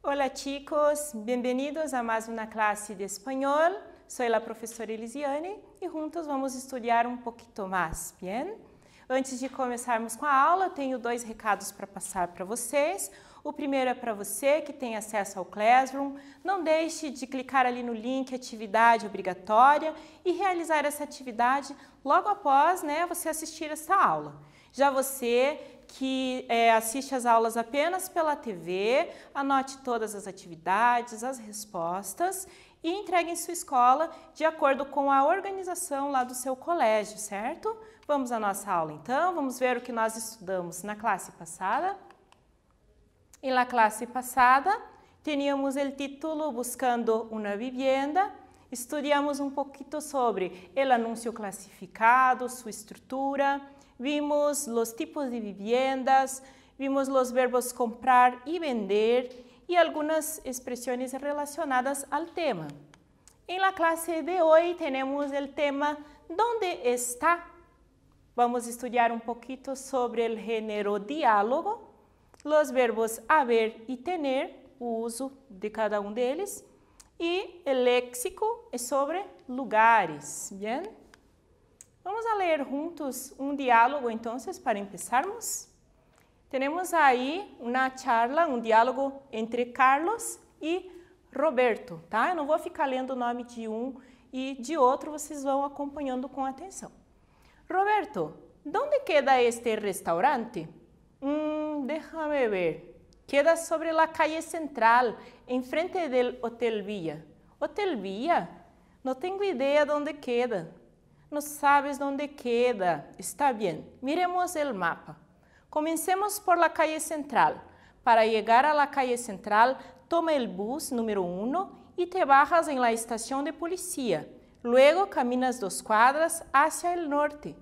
Hola chicos, bienvenidos a más una clase de español. Soy la profesora Elisiane e juntos vamos estudar um pouquinho mais, bien? Antes de começarmos com a aula, eu tenho dois recados para passar para vocês. O primeiro é para você que tem acesso ao Classroom. Não deixe de clicar ali no link Atividade Obrigatória e realizar essa atividade logo após, você assistir essa aula. Já você que assiste as aulas apenas pela TV, anote todas as atividades, as respostas e entregue em sua escola de acordo com a organização lá do seu colégio, certo? Vamos à nossa aula então, vamos ver o que nós estudamos na classe passada. Em la classe passada, teníamos o título Buscando una vivienda. Estudamos um pouquinho sobre o anúncio classificado, sua estrutura. Vimos os tipos de viviendas, vimos os verbos comprar e vender e algumas expressões relacionadas ao tema. Em la clase de hoje, temos o tema ¿Dónde está? Vamos estudar um pouquinho sobre o gênero diálogo, os verbos haber e tener, o uso de cada um deles, e o léxico é sobre lugares, bien? Vamos a ler juntos um diálogo, então, para começarmos. Temos aí uma charla, um diálogo entre Carlos e Roberto, tá? Eu não vou ficar lendo o nome de um e de outro, vocês vão acompanhando com atenção. Roberto, ¿dónde queda este restaurante? Déjame ver. Queda sobre la calle central, enfrente del Hotel Villa. ¿Hotel Villa? No tengo idea dónde queda. No sabes dónde queda. Está bien, miremos el mapa. Comencemos por la calle central. Para llegar a la calle central, toma el bus número 1 y te bajas en la estación de policía. Luego caminas 2 cuadras hacia el norte.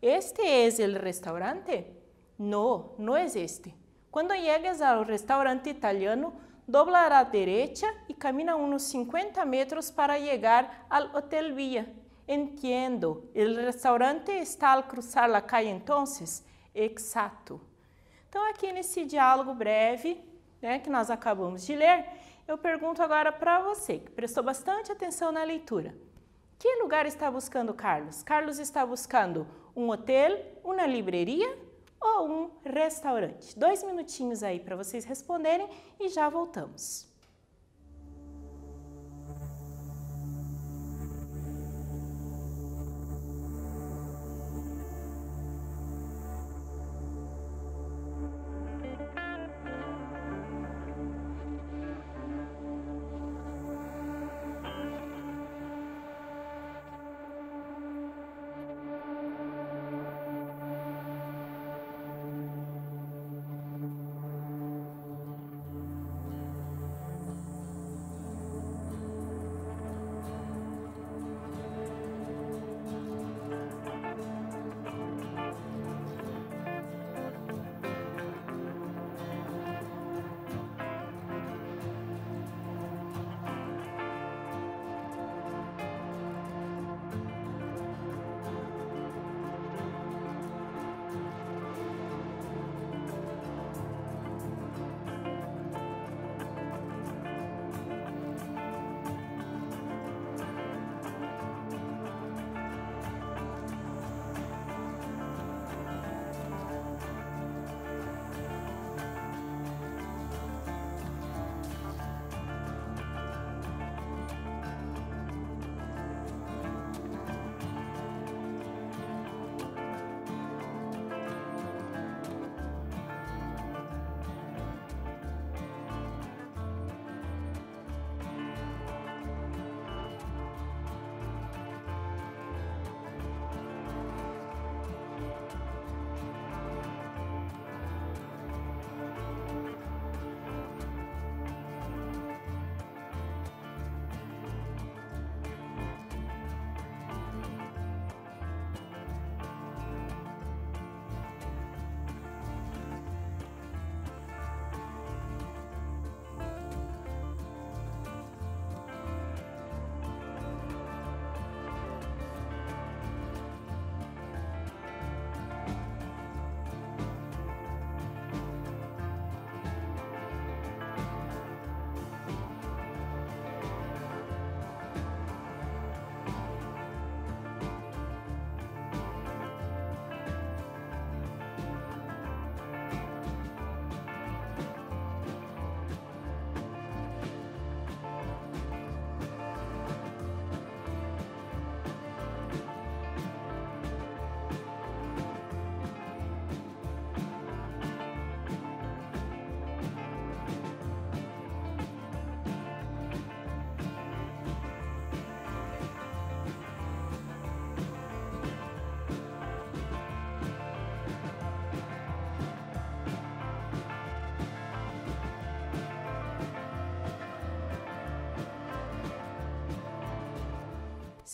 ¿Este es el restaurante? No, no es este. Cuando llegues al restaurante italiano, dobla a la derecha y camina unos 50 metros para llegar al Hotel Villa. Entiendo, el restaurante está al cruzar la calle entonces? Exato. Então, aqui nesse diálogo breve, que nós acabamos de ler, eu pergunto agora para você, que prestou bastante atenção na leitura. Que lugar está buscando Carlos? Carlos está buscando um hotel, uma livraria ou um restaurante? 2 minutinhos aí para vocês responderem e já voltamos.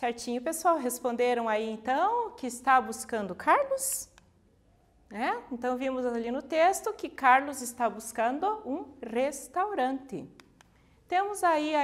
Certinho, pessoal? Responderam aí, então, que está buscando Carlos? Então, vimos ali no texto que Carlos está buscando um restaurante. Temos aí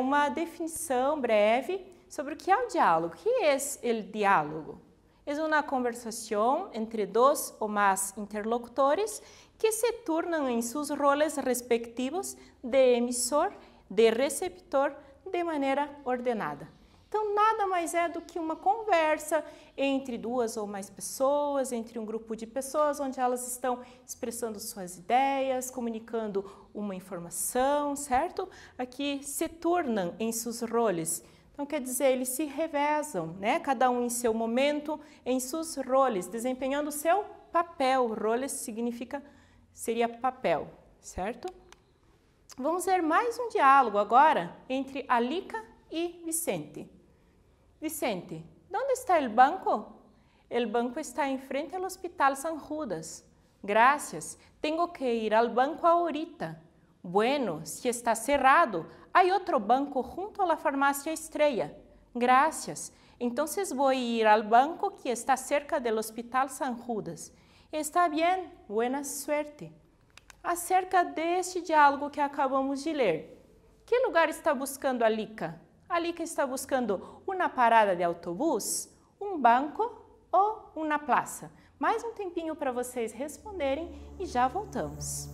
uma definição breve sobre o que é o diálogo. O que é o diálogo? É uma conversação entre dois ou mais interlocutores que se tornam em seus roles respectivos de emissor, de receptor, de maneira ordenada. Então, nada mais é do que uma conversa entre duas ou mais pessoas, entre um grupo de pessoas, onde elas estão expressando suas ideias, comunicando uma informação, certo? Aqui se tornam em seus roles. Então, quer dizer, eles se revezam, né? Cada um em seu momento, em seus roles, desempenhando o seu papel. Roles seria papel, certo? Vamos ver mais um diálogo agora entre Alica e Vicente. Vicente, ¿dónde está el banco? El banco está enfrente al Hospital San Judas. Gracias, tengo que ir al banco ahorita. Bueno, si está cerrado, hay otro banco junto a la farmacia Estrella. Gracias, entonces voy a ir al banco que está cerca del Hospital San Judas. Está bien, buena suerte. Acerca deste diálogo que acabamos de ler, que lugar está buscando Alica? Alica está buscando uma parada de autobus, um banco ou uma praça? Mais um tempinho para vocês responderem e já voltamos.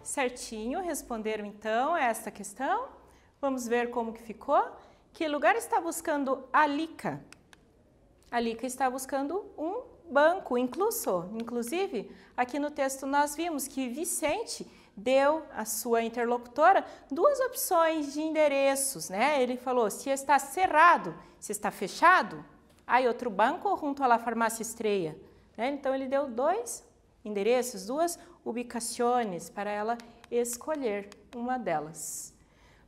Certinho, responderam então esta questão. Vamos ver como que ficou. Que lugar está buscando Alica? Alica está buscando um banco, inclusive, aqui no texto nós vimos que Vicente deu à sua interlocutora duas opções de endereços, né? Ele falou se está cerrado, se está fechado. Hay outro banco junto à farmácia Estrella, né? Então ele deu dois endereços, duas ubicações para ela escolher uma delas.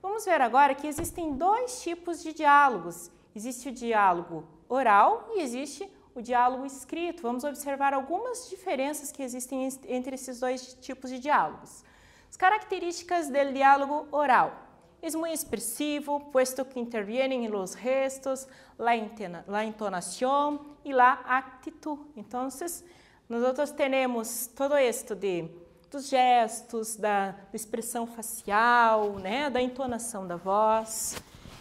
Vamos ver agora que existem dois tipos de diálogos. Existe o diálogo oral e existe o diálogo escrito. Vamos observar algumas diferenças que existem entre esses dois tipos de diálogos. As características do diálogo oral. É muito expressivo, puesto que intervienen en los gestos, la entonación y la actitud. Então, nós temos todo esto dos gestos, da expressão facial, né, da entonação da voz.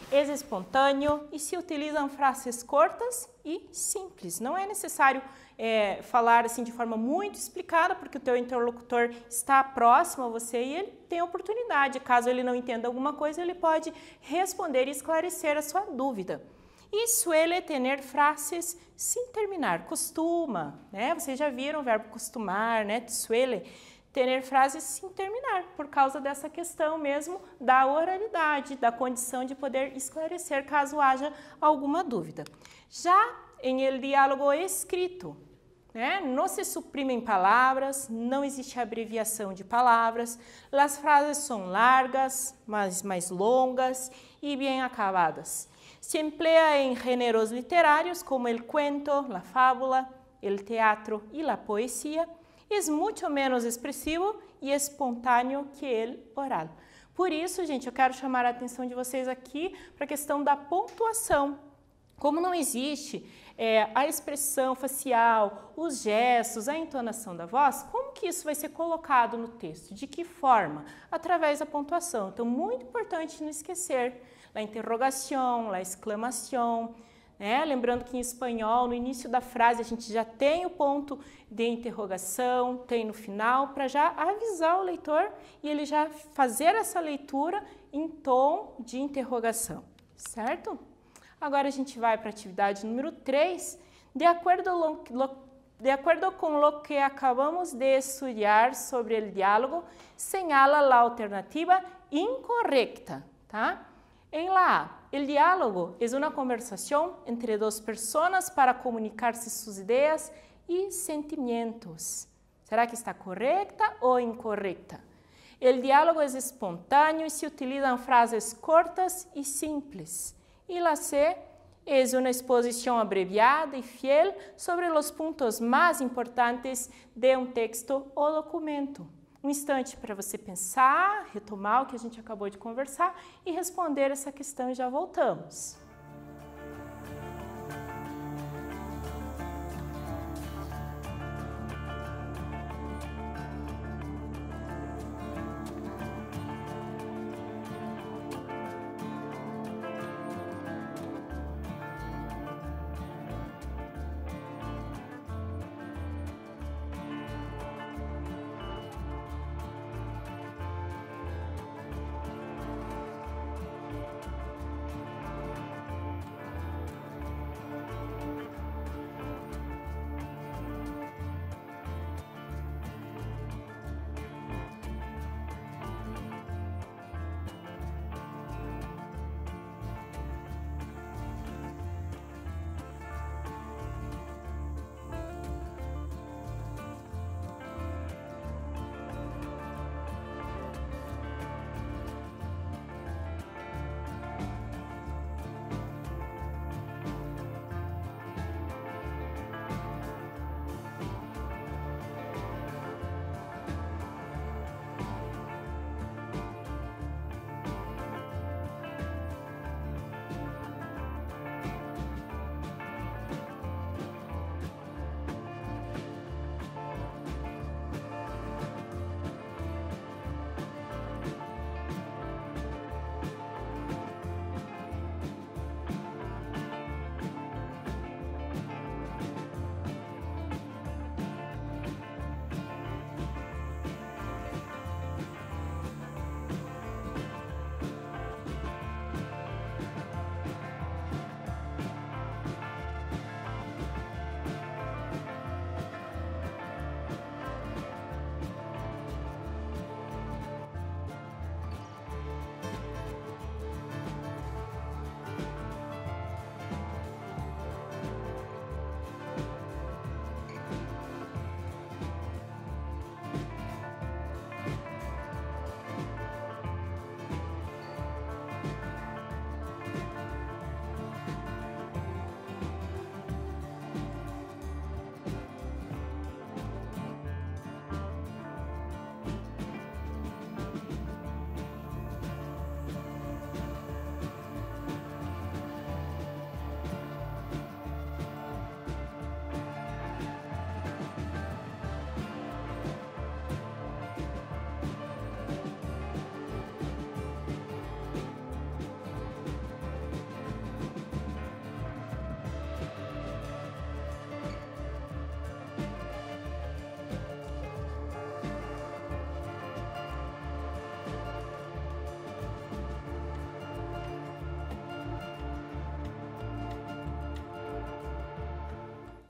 É espontâneo e se utilizam frases curtas e simples. Não é necessário falar assim de forma muito explicada, porque o teu interlocutor está próximo a você e ele tem a oportunidade. Caso ele não entenda alguma coisa, ele pode responder e esclarecer a sua dúvida. E suele ter frases sem terminar. Costuma, né? Vocês já viram o verbo costumar, né? Suele ter frases sem terminar, por causa dessa questão mesmo da oralidade, da condição de poder esclarecer caso haja alguma dúvida. Já em el diálogo escrito, né, não se suprimem palavras, não existe abreviação de palavras, as frases são largas, mas mais longas e bem acabadas. Se emplea em gêneros literários como el cuento, la fábula, el teatro e la poesia. É muito menos expressivo e espontâneo que el oral. Por isso, gente, eu quero chamar a atenção de vocês aqui para a questão da pontuação. Como não existe a expressão facial, os gestos, a entonação da voz, como que isso vai ser colocado no texto? De que forma? Através da pontuação. Então, muito importante não esquecer a interrogação, a exclamação. Lembrando que em espanhol, no início da frase, a gente já tem o ponto de interrogação, tem no final, para já avisar o leitor e ele já fazer essa leitura em tom de interrogação, certo? Agora a gente vai para a atividade número 3. De acordo com o que acabamos de estudar sobre o diálogo, señala a alternativa incorrecta, tá? Em la A, el diálogo es una conversación entre dos personas para comunicarse sus ideas y sentimientos. ¿Será que está correcta o incorrecta? El diálogo es espontáneo y se utilizan frases cortas y simples. Y la C es una exposición abreviada y fiel sobre los puntos más importantes de un texto o documento. Um instante para você pensar, retomar o que a gente acabou de conversar e responder essa questão e já voltamos.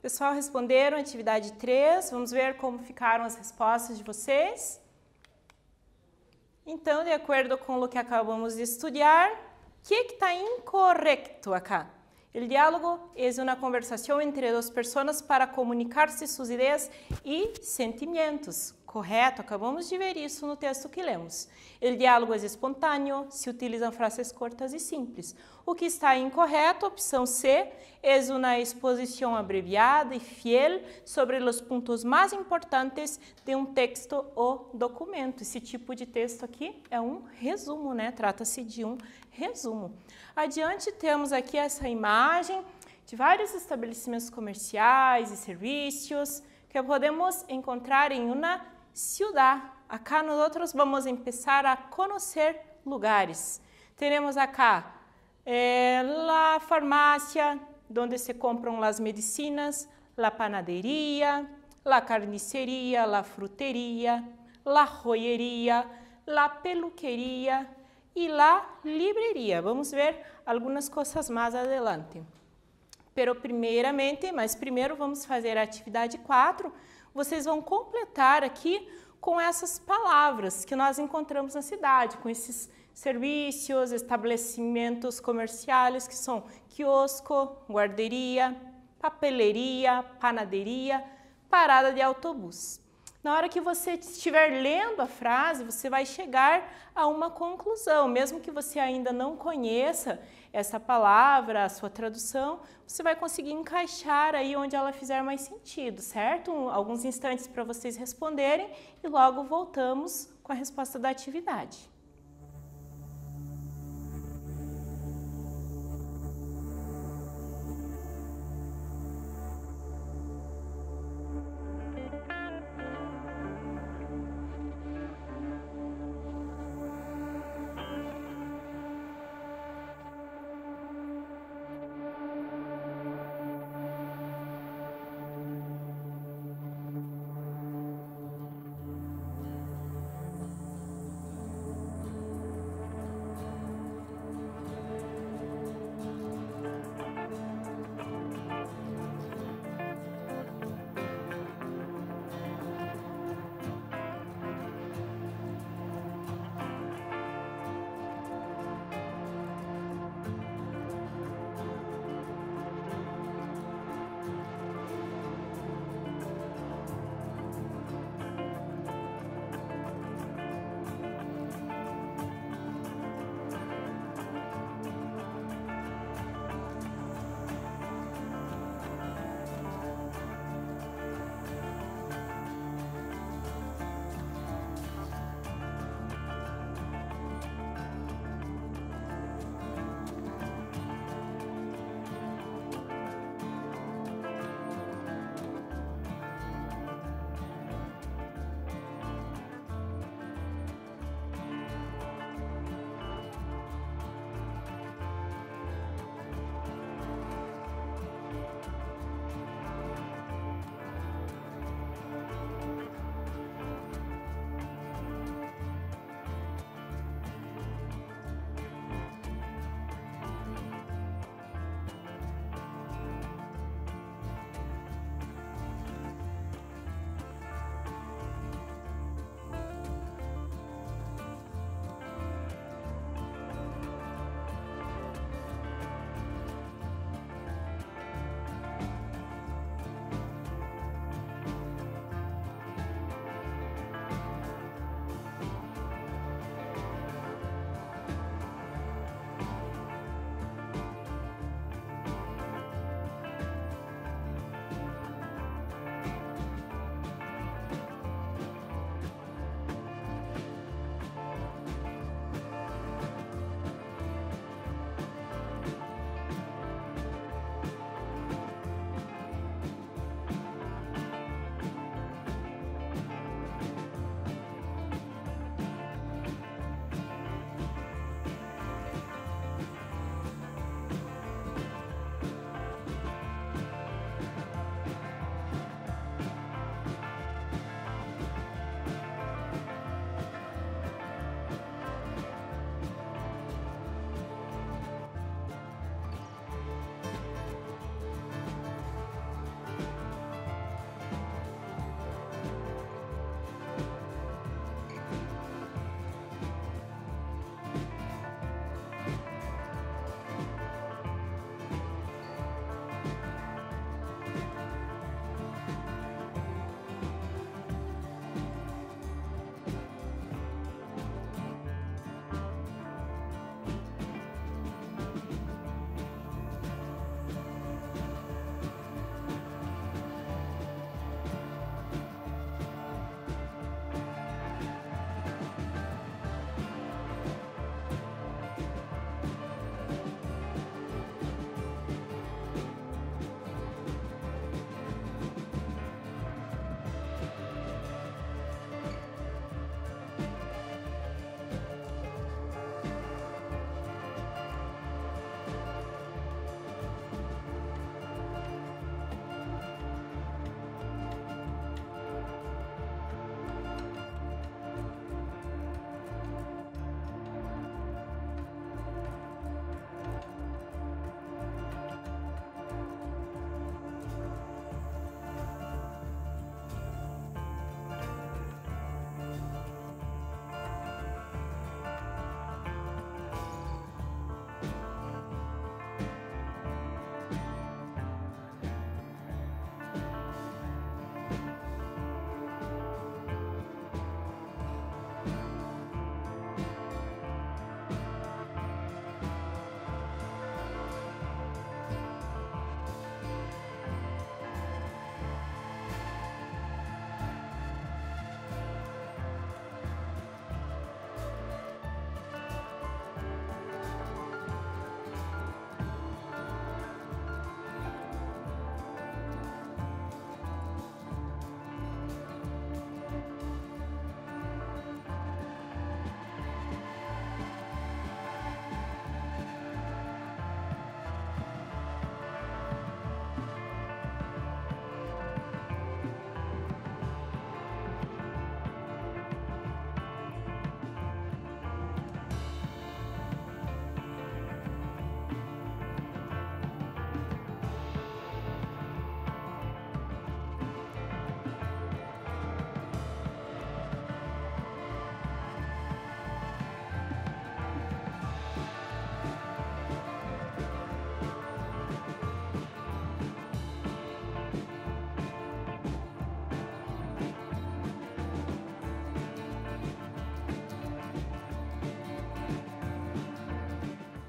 Pessoal, responderam atividade 3. Vamos ver como ficaram as respostas de vocês. Então, de acordo com o que acabamos de estudar, o que está incorreto acá? O diálogo é uma conversação entre duas pessoas para comunicar-se suas ideias e sentimentos. Correto? Acabamos de ver isso no texto que lemos. O diálogo é espontâneo, se utilizam frases curtas e simples. O que está incorreto, opção C, é uma exposição abreviada e fiel sobre os pontos mais importantes de um texto ou documento. Esse tipo de texto aqui é um resumo, né? Trata-se de um resumo. Adiante temos aqui essa imagem de vários estabelecimentos comerciais e serviços que podemos encontrar em uma ciudad. Acá nós vamos começar a conhecer lugares. Temos acá a farmácia, onde se compram as medicinas, a panaderia, a carniceria, a fruteria, a joyeria, a peluqueria e a libreria. Vamos ver algumas coisas mais adelante. Primeiro vamos fazer a atividade 4. Vocês vão completar aqui com essas palavras que nós encontramos na cidade, com esses serviços, estabelecimentos comerciais que são quiosco, guarderia, papeleria, panaderia, parada de autobus. Na hora que você estiver lendo a frase, você vai chegar a uma conclusão. Mesmo que você ainda não conheça essa palavra, a sua tradução, você vai conseguir encaixar aí onde ela fizer mais sentido, certo? Alguns instantes para vocês responderem e logo voltamos com a resposta da atividade.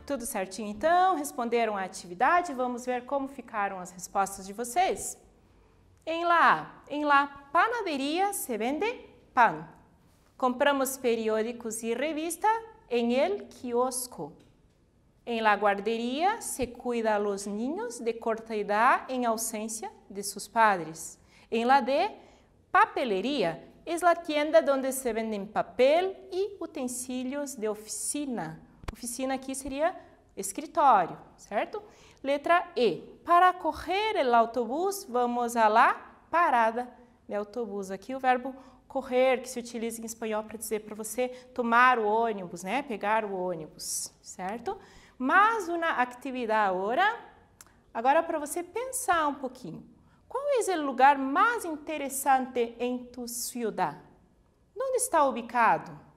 Tudo certinho então? Responderam a atividade? Vamos ver como ficaram as respostas de vocês? Em la panadería se vende pan. Compramos periódicos y revista en el kiosco. En la guardería se cuida a los niños de corta edad en ausencia de sus padres. En la D, papelería es la tienda donde se venden papel y utensílios de oficina. Oficina aqui seria escritório, certo? Letra E. Para correr el autobús, vamos a la parada de autobús. Aqui o verbo correr, que se utiliza em espanhol para dizer para você tomar o ônibus, né? Pegar o ônibus, certo? Mais uma atividade agora para você pensar um pouquinho. Qual é o lugar mais interessante em tu ciudad? Onde está ubicado?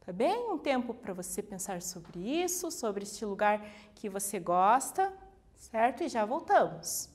Tá bem? Um tempo para você pensar sobre isso, sobre este lugar que você gosta, certo? E já voltamos.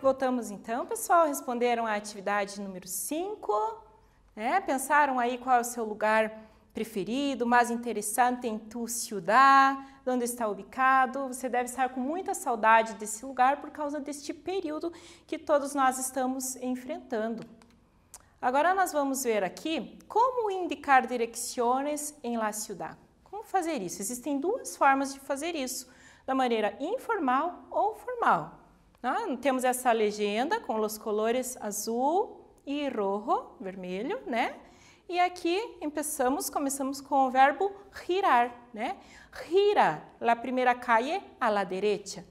Voltamos então, pessoal, responderam a atividade número 5, né? Pensaram aí qual é o seu lugar preferido, mais interessante em tu ciudad, onde está ubicado. Você deve estar com muita saudade desse lugar por causa deste período que todos nós estamos enfrentando. Agora nós vamos ver aqui como indicar direções em la ciudad. Como fazer isso? Existem duas formas de fazer isso, da maneira informal ou formal. Temos essa legenda com os colores azul e rojo, vermelho, né? E aqui começamos com o verbo girar, né? Gira la primeira calle a la derecha.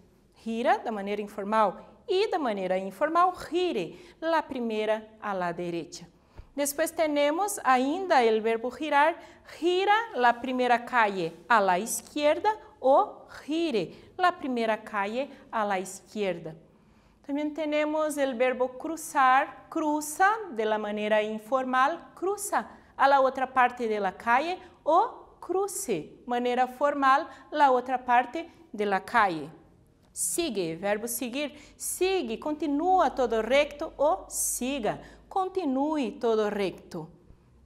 Gira da maneira informal e da maneira informal, gire la primeira a la derecha. Depois temos ainda o verbo girar, gira la primeira calle a la izquierda ou gire la primeira calle a la izquierda. Também temos o verbo cruzar, cruza de la maneira informal, cruza a la outra parte de la calle ou cruce, maneira formal, la outra parte de la calle. Sigue, verbo seguir, sigue, continua todo recto ou siga, continue todo recto.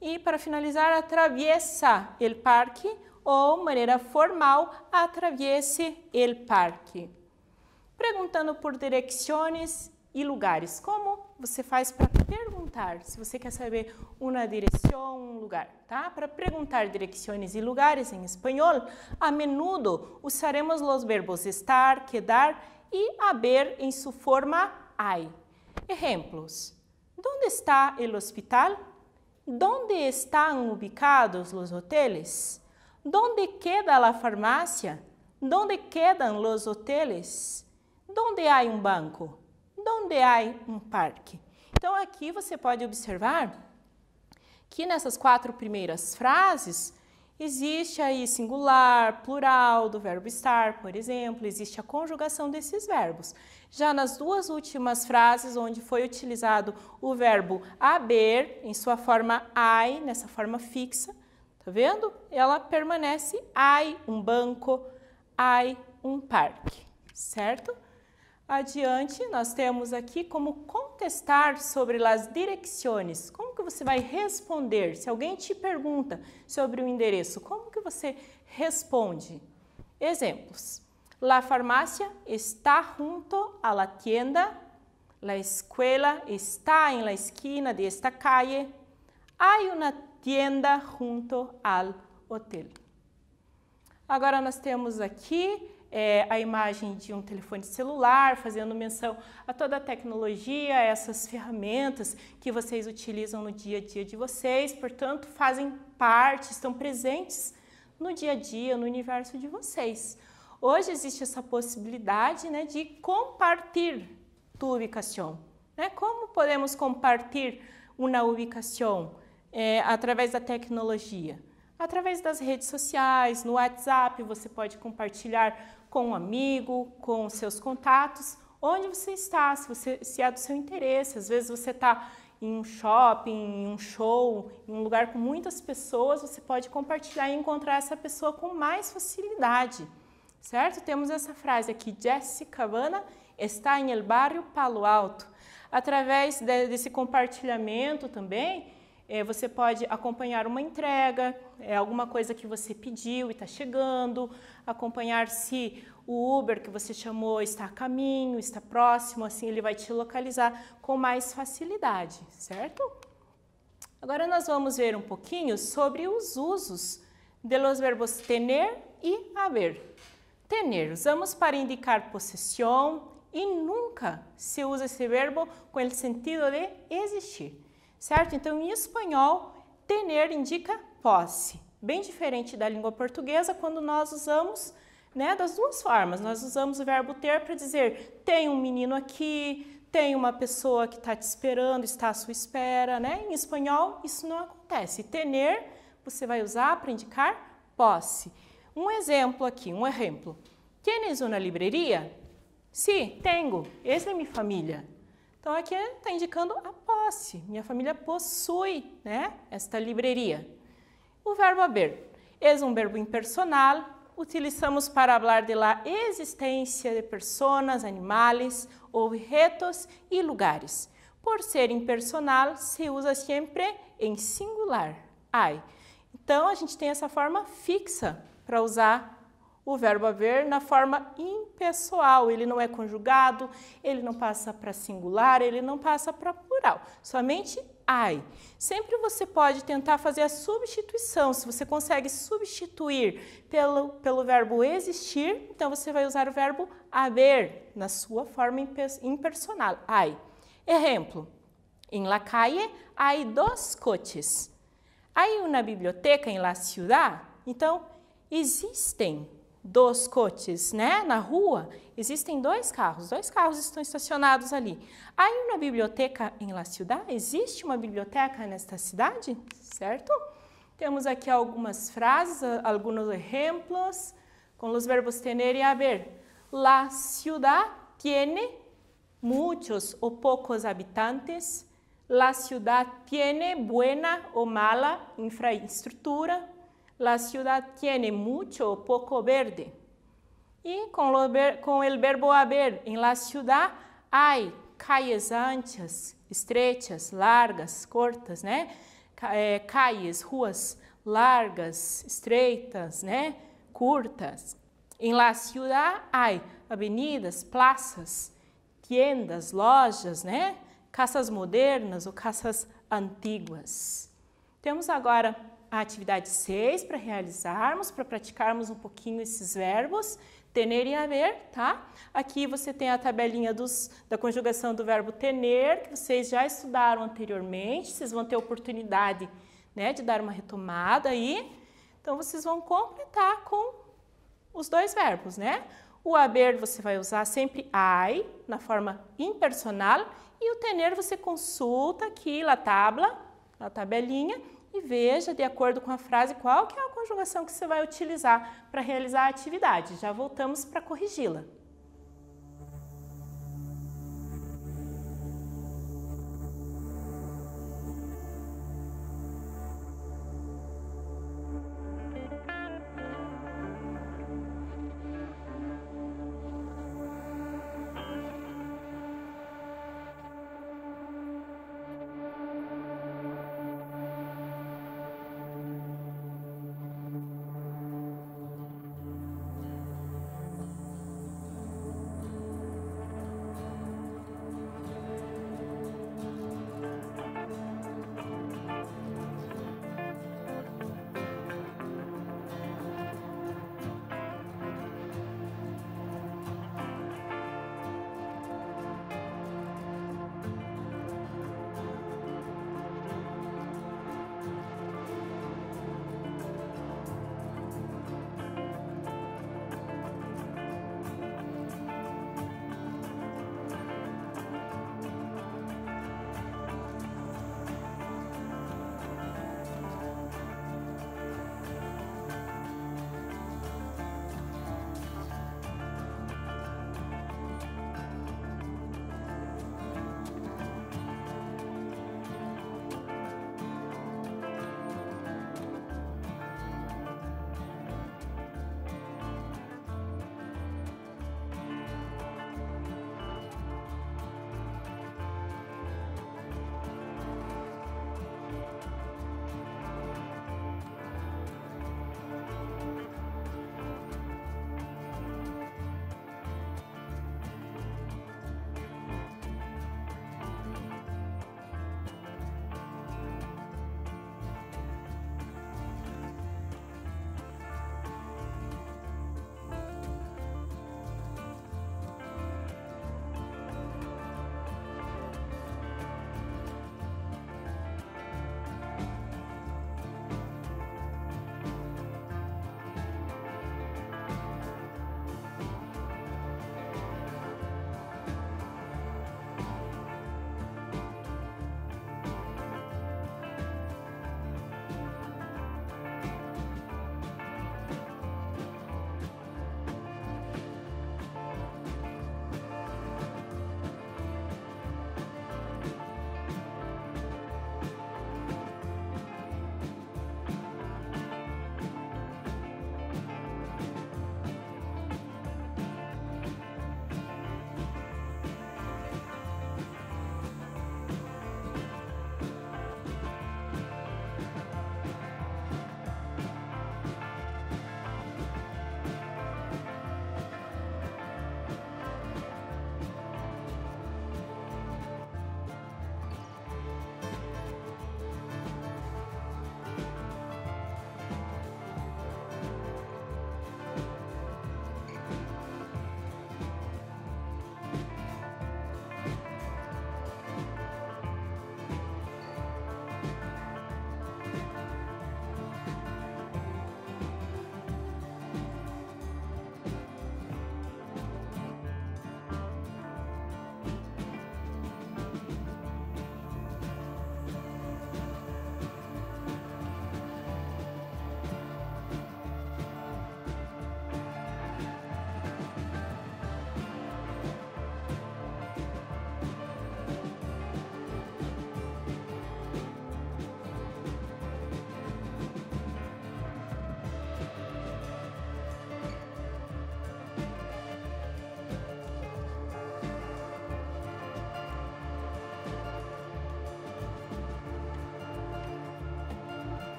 E para finalizar, atraviesa el parque ou, maneira formal, atraviese el parque. Perguntando por direções e lugares. Como você faz para perguntar? Se você quer saber uma direção, um lugar, tá? Para perguntar direções e lugares em espanhol, a menudo usaremos os verbos estar, quedar e haber em sua forma hay. Exemplos. ¿Dónde está el hospital? ¿Dónde están ubicados los hoteles? ¿Dónde queda la farmacia? ¿Dónde quedan los hoteles? Donde há um banco? Donde há um parque? Então, aqui você pode observar que nessas 4 primeiras frases existe aí singular, plural do verbo estar, por exemplo, existe a conjugação desses verbos. Já nas 2 últimas frases, onde foi utilizado o verbo haber em sua forma hay, nessa forma fixa, tá vendo? Ela permanece hay um banco, hay um parque, certo? Adiante, nós temos aqui como contestar sobre as direções. Como que você vai responder? Se alguém te pergunta sobre o endereço, como que você responde? Exemplos. La farmacia está junto a la tienda. La escuela está en la esquina de esta calle. Hay una tienda junto al hotel. Agora nós temos aqui a imagem de um telefone celular, fazendo menção a toda a tecnologia, essas ferramentas que vocês utilizam no dia a dia de vocês, portanto, fazem parte, estão presentes no dia a dia, no universo de vocês. Hoje existe essa possibilidade, né, de compartilhar tu ubicação. Né? Como podemos compartilhar uma ubicação através da tecnologia? Através das redes sociais, no WhatsApp, você pode compartilhar com um amigo, com seus contatos, onde você está, se é do seu interesse. Às vezes você está em um shopping, em um show, em um lugar com muitas pessoas, você pode compartilhar e encontrar essa pessoa com mais facilidade, certo? Temos essa frase aqui, Jessica Havana está em el barrio Palo Alto. Através desse compartilhamento também, você pode acompanhar uma entrega, alguma coisa que você pediu e está chegando, acompanhar se o Uber que você chamou está a caminho, está próximo, assim ele vai te localizar com mais facilidade, certo? Agora nós vamos ver um pouquinho sobre os usos de los verbos tener e haber. Tener, usamos para indicar possessão e nunca se usa esse verbo com o sentido de existir. Certo? Então, em espanhol, tener indica posse. Bem diferente da língua portuguesa, quando nós usamos, né, das duas formas. Nós usamos o verbo ter para dizer tem um menino aqui, tem uma pessoa que está te esperando, está à sua espera, né? Em espanhol, isso não acontece. Tener, você vai usar para indicar posse. Um exemplo aqui, um exemplo. ¿Tienes una librería? Sí, tengo. Essa é minha família. Então, aqui está indicando a posse. Minha família possui, né, esta livraria. O verbo haber é um verbo impersonal, utilizamos para falar de la existência de pessoas, animais, objetos e lugares. Por ser impersonal, se usa sempre em singular, hay. Então, a gente tem essa forma fixa para usar o verbo haver na forma impessoal. Ele não é conjugado, ele não passa para singular, ele não passa para plural. Somente hay. Sempre você pode tentar fazer a substituição. Se você consegue substituir pelo verbo existir, então você vai usar o verbo haber na sua forma impersonal, hay. Exemplo, em la calle hay dos coches. Hay una biblioteca en la ciudad. Então, existem dos coches, né? Na rua, existem dois carros estão estacionados ali. Hay una biblioteca en la ciudad? Existe uma biblioteca nesta cidade? Certo? Temos aqui algumas frases, alguns exemplos, com os verbos tener e haber. La ciudad tiene muchos o pocos habitantes. La ciudad tiene buena o mala infraestructura. La ciudad tiene mucho o poco verde. Y con el verbo haber, en la ciudad hay calles anchas, estrechas, largas, cortas, né? Calles, ruas largas, estreitas, né? Curtas. En la ciudad hay avenidas, plazas, tiendas, lojas, né? Casas modernas ou casas antiguas. Temos agora a atividade 6 para realizarmos, para praticarmos um pouquinho esses verbos, tener e haver, tá? Aqui você tem a tabelinha da conjugação do verbo tener, que vocês já estudaram anteriormente, vocês vão ter oportunidade, né, de dar uma retomada aí. Então, vocês vão completar com os dois verbos, né? O haber você vai usar sempre hay, na forma impersonal, e o tener você consulta aqui a tabelinha, e veja, de acordo com a frase, qual que é a conjugação que você vai utilizar para realizar a atividade. Já voltamos para corrigi-la.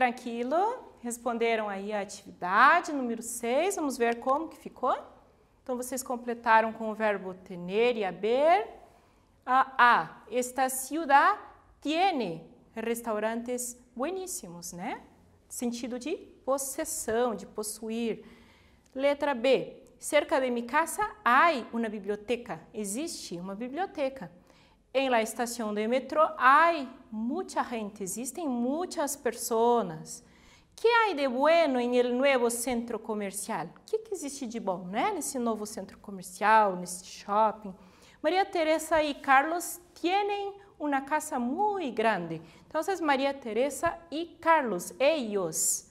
tranquilo? Responderam aí a atividade número 6. Vamos ver como que ficou? Então, vocês completaram com o verbo tener e haber. Esta ciudad tiene restaurantes bueníssimos, né? Sentido de possessão, de possuir. Letra B. Cerca de mi casa hay una biblioteca. Existe uma biblioteca. En la estación de metro hay mucha gente. Existem muitas pessoas. Que hay de bueno en el nuevo centro comercial? O que existe de bom, né? Nesse novo centro comercial, nesse shopping. Maria Teresa e Carlos tienen una casa muy grande. Entonces, María Teresa y Carlos, ellos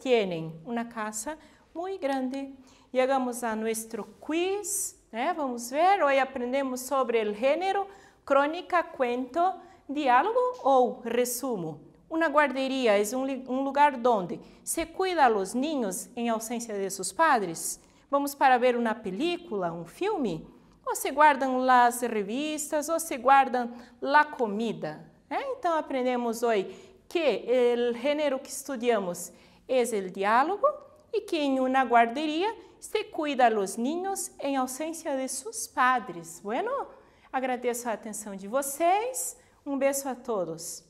tienen una casa muy grande. Llegamos a nuestro quiz, né? Vamos ver, hoje aprendemos sobre o gênero, crônica, cuento, diálogo ou resumo. Uma guarderia é um lugar onde se cuida a los niños em ausência de seus padres. Vamos para ver uma película, um filme? Ou se guardam as revistas, ou se guardam a comida. Então, aprendemos hoje que o gênero que estudamos é o diálogo e que em uma guarderia se cuida a los niños em ausência de seus padres. Bueno, agradeço a atenção de vocês. Um beijo a todos.